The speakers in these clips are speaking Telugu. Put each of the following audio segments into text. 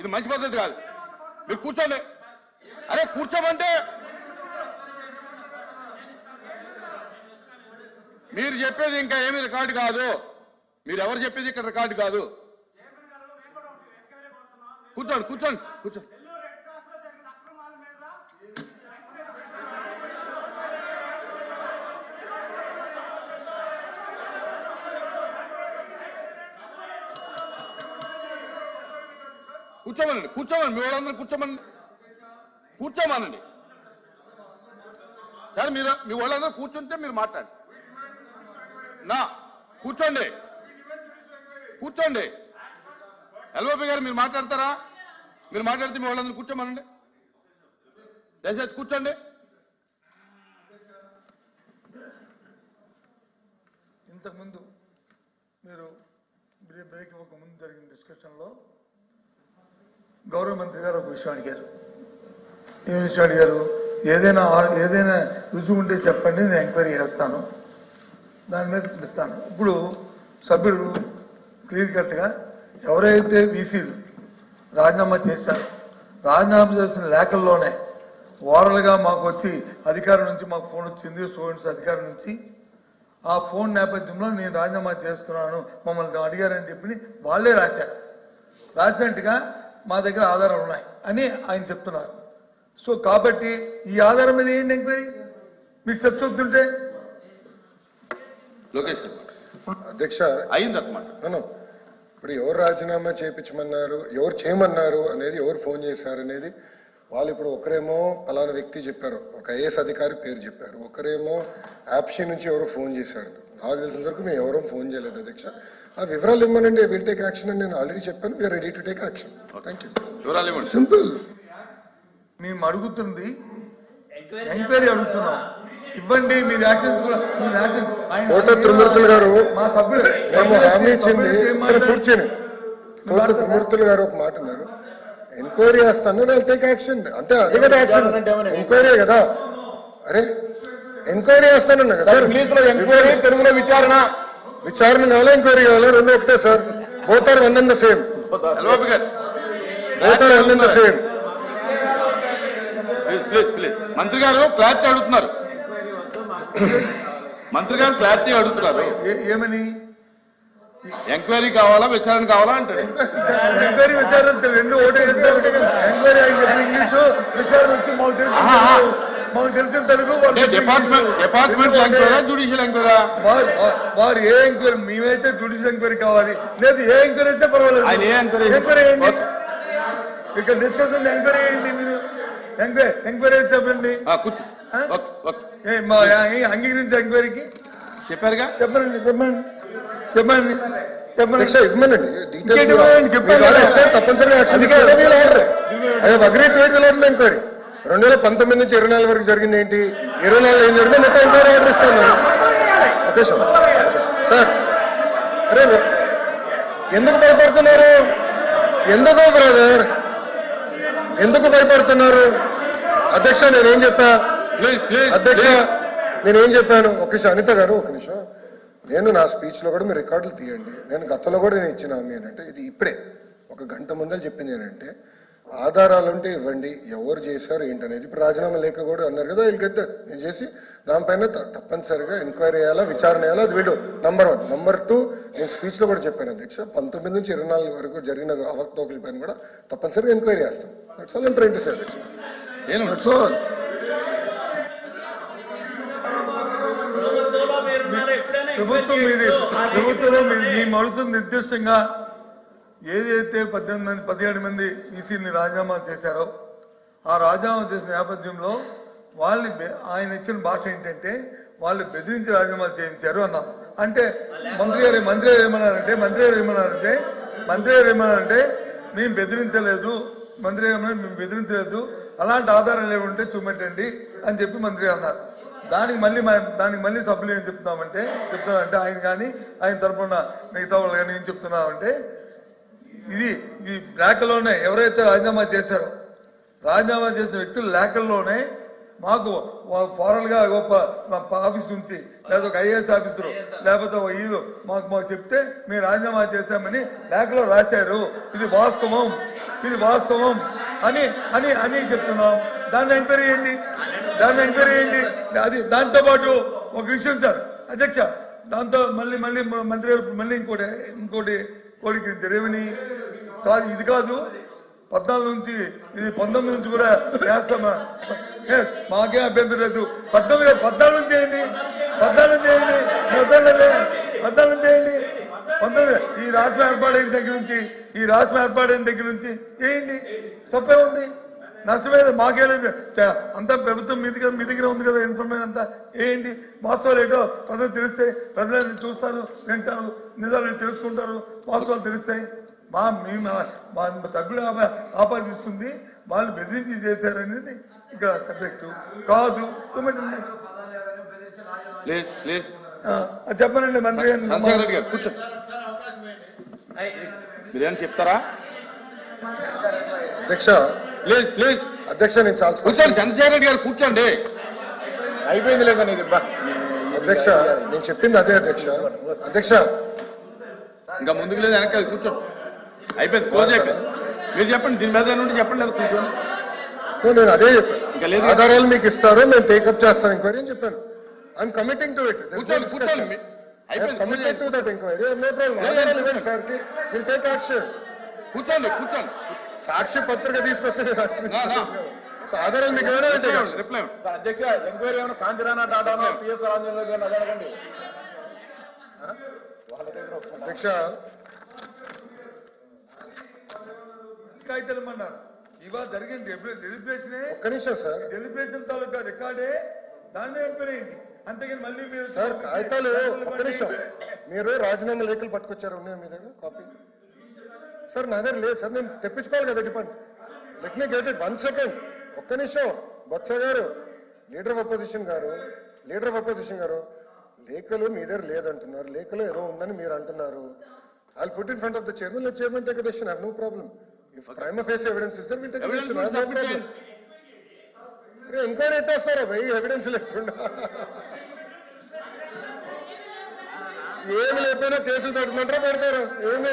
ఇది మంచి పద్ధతి కాదు. మీరు కూర్చోండి. అరే కూర్చోమంటే మీరు చెప్పేది ఇంకా ఏమీ రికార్డు కాదు. మీరు ఎవరు చెప్పేది ఇక్కడ రికార్డు కాదు. కూర్చోండి కూర్చోండి కూర్చోండి. కూర్చోమనండి కూర్చోమని మీ వాళ్ళందరూ కూర్చోమనండి సార్. మీరు మీ వాళ్ళందరూ కూర్చుంటే మీరు మాట్లాడండి. కూర్చోండి కూర్చోండి. ఎల్ఓపి గారు మీరు మాట్లాడతారా? మీరు మాట్లాడితే మీ వాళ్ళందరూ కూర్చోమనండి. దయచేసి కూర్చోండి. ఇంతకుముందు మీరు బ్రేక్ ఒక ముందు జరిగిన డిస్కషన్లో గౌరవ మంత్రి గారు ఒక విషయం అడిగారు. ఏం విషయం అడిగారు? ఏదైనా రుజువు ఉంటే చెప్పండి, నేను ఎంక్వైరీ చేస్తాను, దాని మీద చెప్తాను. ఇప్పుడు సభ్యుడు క్లియర్ కట్గా ఎవరైతే బీసీలు రాజీనామా చేశారు, రాజీనామా చేసిన లేఖల్లోనే ఓరల్గా మాకు వచ్చి అధికారం నుంచి మాకు ఫోన్ వచ్చింది, స్టూడెంట్స్ అధికారం నుంచి, ఆ ఫోన్ నేపథ్యంలో నేను రాజీనామా చేస్తున్నాను మమ్మల్ని అడిగారని చెప్పి వాళ్ళే రాశారు. రాసినట్టుగా మా దగ్గర ఆధారాలు ఉన్నాయి అని ఆయన చెప్తున్నారు. సో కాబట్టి ఈ ఆధారం మీద ఏంటి ఎంక్వైరీ? మీకు చర్చొద్దుంటే లోకేష్ అధ్యక్ష అయిందన్నమాట. ఇప్పుడు ఎవరు రాజీనామా చేయించమన్నారు, ఎవరు చేయమన్నారు అనేది, ఎవరు ఫోన్ చేశారు అనేది వాళ్ళు ఇప్పుడు ఒకరేమో పలానా వ్యక్తి చెప్పారు, ఒక ఐఏఎస్ అధికారి పేరు చెప్పారు, ఒకరేమో యాప్షీ నుంచి ఎవరో ఫోన్ చేశారు. నాకు తెలిసిన వరకు మేము ఎవరో ఫోన్ చేయలేదు అధ్యక్ష. ఆ వివరాలు ఇవ్వనండి, విల్ టేక్ యాక్షన్ అని నేను ఆల్రెడీ చెప్పాను. We are ready to take action. Thank you. వివరాలు ఇవ్వండి. సింపుల్. మేము అడుగుతుంది ఎంక్వైరీ అడుగుతున్నాం, ఇవ్వండి. మీరు యాక్షన్స్ కూడా త్రిమూర్తులు గారు మా సభ్యులు మేము హామీ ఇచ్చింది. కూర్చొని త్రిమూర్తులు గారు ఒక మాట అన్నారు, ఎంక్వైరీ చేస్తాను, నేను టేక్ యాక్షన్. అంతే, అదే కదా యాక్షన్. ఎంక్వైరీ కదా. అరే ఎంక్వైరీ చేస్తానన్నా కదా సార్. ఎంక్వైరీ, తెలుగులో విచారణ కావాలా, ఎంక్వైరీ కావాలా? రెండు ఒకటే sir. Both are one and the same. LOP గారు both are one and the same. మంత్రి గారు క్లారిటీ అడుగుతున్నారు. మంత్రి గారు క్లారిటీ అడుగుతున్నారు. ఏమని? ఎంక్వైరీ కావాలా విచారణ కావాలా అంటాడు. ఎంక్వైరీ విచారణ రెండు ఒకటే. ఎంక్వైరీ ఇంగ్లీషు, విచారణ వచ్చి మాకు తెలిసిన Telugu. Department enquiry, judicial enquiry. వారు ఏ ఎంక్వైరీ, మేమైతే జ్యుడిషియల్ ఎంక్వైరీ కావాలి, లేదు ఏ ఎంక్వైరీ అయితే పర్వాలేదు. ఆయన ఏ ఎంక్వైరీ ఏంటి ఇక్కడ డిస్కషన్? ఎంక్వైరీ ఏంటి? మీరు ఎంక్వైరీ అయితే చెప్పండి. అంగీకరించే ఎంక్వైరీకి చెప్పారుగా. చెప్పండి చెప్పండి చెప్పండి చెప్పండి. తప్పనిసరిగా ఎంక్వైరీ 2019 నుంచి 24 వరకు జరిగింది ఏంటి, 24 ఏం జరిగింది మొత్తం ఎంక్వైరీ ఆర్డర్ ఇస్తాను. Okay sir. అరే ఎందుకు భయపడుతున్నారు? ఎందుకో బ్రదర్, ఎందుకు భయపడుతున్నారు? అధ్యక్ష నేనేం చెప్పా? అధ్యక్ష నేనేం చెప్పాను? ఒక నిమిషం అనిత గారు, ఒక నిమిషం. నేను నా స్పీచ్ లో కూడా మీరు రికార్డులు తీయండి. నేను గతంలో కూడా నేను ఇచ్చిన హామీ అంటే, ఇది ఇప్పుడే ఒక గంట ముందర చెప్పింది ఏంటంటే, ఆధారాలు ఉంటే ఇవ్వండి, ఎవరు చేశారు ఏంటనేది. ఇప్పుడు రాజీనామా లేఖ కూడా అన్నారు కదా, వీళ్ళకైతే నేను చేసి దానిపైన తప్పనిసరిగా ఎంక్వైరీ చేయాలా, విచారణ చేయాలా. అది వీడు నంబర్ 1. నంబర్ 2, నేను స్పీచ్ లో కూడా చెప్పాను అధ్యక్ష, 19 నుంచి 24 వరకు జరిగిన అవకతవకల పైన కూడా తప్పనిసరిగా ఎంక్వైరీ చేస్తాం. That's all I'm trying to say అధ్యక్ష. That's all. ప్రభుత్వంలో మేము అడుగుతుంది నిర్దిష్టంగా ఏదైతే 17 మంది ఈసీని రాజీనామా చేశారో, ఆ రాజీనామా చేసిన నేపథ్యంలో వాళ్ళని ఆయన ఇచ్చిన భాష ఏంటంటే వాళ్ళు బెదిరించి రాజీనామా చేయించారు అన్నాం. అంటే మంత్రి గారు ఏమన్నారంటే మేము బెదిరించలేదు, మేము బెదిరించలేదు, అలాంటి ఆధారాలు ఏముంటే చూపెట్టండి అని చెప్పి మంత్రి గారు అన్నారు. దానికి మళ్ళీ సభ్యులు ఏం చెప్తున్నామంటే ఆయన కానీ ఆయన తరఫున మిగతా వాళ్ళు కానీ ఏం చెప్తున్నామంటే, ఈ లేఖలోనే ఎవరైతే రాజీనామా చేశారో, రాజీనామా చేసిన వ్యక్తులు లేఖల్లోనే మాకు ఫారెన్ గా గొప్ప ఆఫీస్ ఉంది, లేదా ఒక ఐఏఎస్ ఆఫీసరు, లేకపోతే ఒక ఈదు మాకు చెప్తే మేము రాజీనామా చేశామని లేఖలో రాశారు. ఇది వాస్తవం, ఇది వాస్తవం అని అని అని చెప్తున్నాం. దాన్ని ఎంక్వైరీ చేయండి, దాన్ని ఎంక్వైరీ చేయండి. అది దాంతో పాటు ఒక విషయం సార్ అధ్యక్ష, దాంతో మళ్ళీ మళ్ళీ మంత్రి గారు మళ్ళీ ఇంకోటి కోడికి రెవెన్యూ కాదు, ఇది కాదు 14 నుంచి ఇది 19 నుంచి కూడా చేస్తామా? మాకే అభ్యంతరం లేదు. 14 నుంచి చేయండి, 14 చేయండి, 14 చేయండి. 19 ఈ రాష్ట్రం ఏర్పాటైన దగ్గర నుంచి, ఈ రాష్ట్రం ఏర్పాటైన దగ్గర నుంచి చేయండి. తప్పే ఉంది, నష్టమేది మాకే లేదు. అంతా ప్రభుత్వం మీ దగ్గర ఉంది కదా, ఇన్ఫర్మేషన్ అంతా వేయండి. వాస్తవాలు ఏంటో ప్రజలు తెలిస్తే ప్రజలు చూస్తారు, వింటారు, నిజాలు తెలుసుకుంటారు, వాస్తవాలు తెలుస్తాయి. మా సభ్యులు ఆపాదిస్తుంది, వాళ్ళు బెదిరించి చేశారనేది ఇక్కడ సబ్జెక్టు కాదు. చెప్పనండి మంత్రి గారు కూర్చోండి, మీరేమని చెప్తారా? అధ్యక్ష ప్లీజ్ ప్లీజ్ అధ్యక్ష నేను చాలా కూర్చోండి, చంద్రశేఖర్ రెడ్డి గారు కూర్చోండి. అయిపోయింది లేదని అధ్యక్ష నేను చెప్పింది అదే అధ్యక్ష. అధ్యక్ష ఇంకా ముందుకు లేదు, వెనకాల కూర్చోండి. అయిపోయింది, క్లోజ్ అయిపోయింది. మీరు చెప్పండి, దీని మీద నుండి చెప్పండి, లేదా కూర్చోండి. నేను అదే చెప్పాను, ఇంకా లేదు, ఆధారాలు మీకు ఇస్తారు, మేము టేకప్ చేస్తాం ఎంక్వైరీ అని చెప్పాను. I'm committing to it. కూర్చోండి కూర్చోండి. Committed to that enquiry. No problem. ఆధారాలు ఇవ్వండి సార్ కి, విల్ టేక్ యాక్షన్. కూర్చోండి కూర్చోండి. సాక్షి పత్రిక తీసుకొస్తే సో ఆధారాలు మీకు ఏమైనా రిప్లై అధ్యక్ష ఎంక్వైరీ ఏమైనా కాంతిరానా టాటానో పిఎస్ రాజేంద్ర గారిని అడగండి. అధ్యక్ష కాగితాలు ఇమ్మన్నారు. ఇవాళ జరిగిన డెలిబ్రేషనే, ఒక్క నిమిషం సార్, డెలిబ్రేషన్ తాలూకా రికార్డే, దాన్ని ఎంక్వైరీ అయింది. అంతేగాని మళ్ళీ మీరు సార్ కాగితాలు ఒక్క నిమిషం, మీరు రాజీనామా లేఖలు పట్టుకొచ్చారు, ఉన్నాయా మీ దగ్గర కాపీ? సార్ నా దగ్గర లేదు సార్, నేను తెప్పించుకోవాలి కదా depart. Let me get it 1 second. ఒక్క నిమిషం. బొత్స గారు, లీడర్ ఆఫ్ అపోజిషన్ గారు, లేఖలు మీ దగ్గర లేదంటున్నారు, లేఖలు ఏదో ఉందని మీరు అంటున్నారు. I'll put in front of the chairman, let chairman take a decision. I have no problem. If prima facie evidence is there, we'll take a decision. I have no problem. Enquiry ఎట్టేస్తారా భయ్ ఎవిడెన్స్ లేకుండా? ఏమి లేకపోయినా కేసులు పెడుతుంటారా? పెడతారు. ఏమి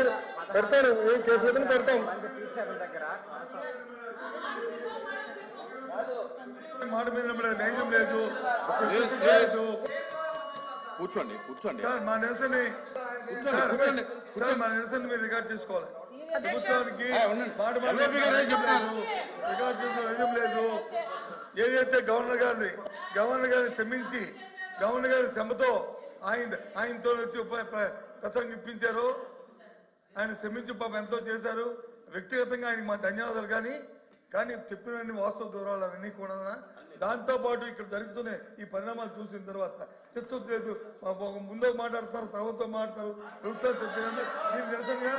పెడతారు, ఏం కేసులు అయితే పెడతాం. మాట మీద నైజం లేదు. కూర్చోండి కూర్చోండి. సార్ మా నిరసన మీరు రికార్డ్ చేసుకోవాలి. ప్రభుత్వానికి మాట చెప్తారు, రికార్డ్ చేసుకోవాలి, నిజం లేదు. ఏదైతే గవర్నర్ గారిని శ్రమించి, గవర్నర్ గారి శ్రమతో ఆయనతో వచ్చి ప్రసంగిప్పించారు. ఆయన శ్రమించి పాపం ఎంతో చేశారు. వ్యక్తిగతంగా ఆయనకి మా ధన్యవాదాలు. కానీ చెప్పినన్ని వాస్తవ దూరాలు అవన్నీ కూడా దాంతో పాటు ఇక్కడ జరుగుతున్న ఈ పరిణామాలు చూసిన తర్వాత చిత్తూరు లేదు, ముందుకు మాట్లాడుతున్నారు, ప్రభుత్వం మాట్లాడతారు, ప్రభుత్వం చెప్తే నిరసనగా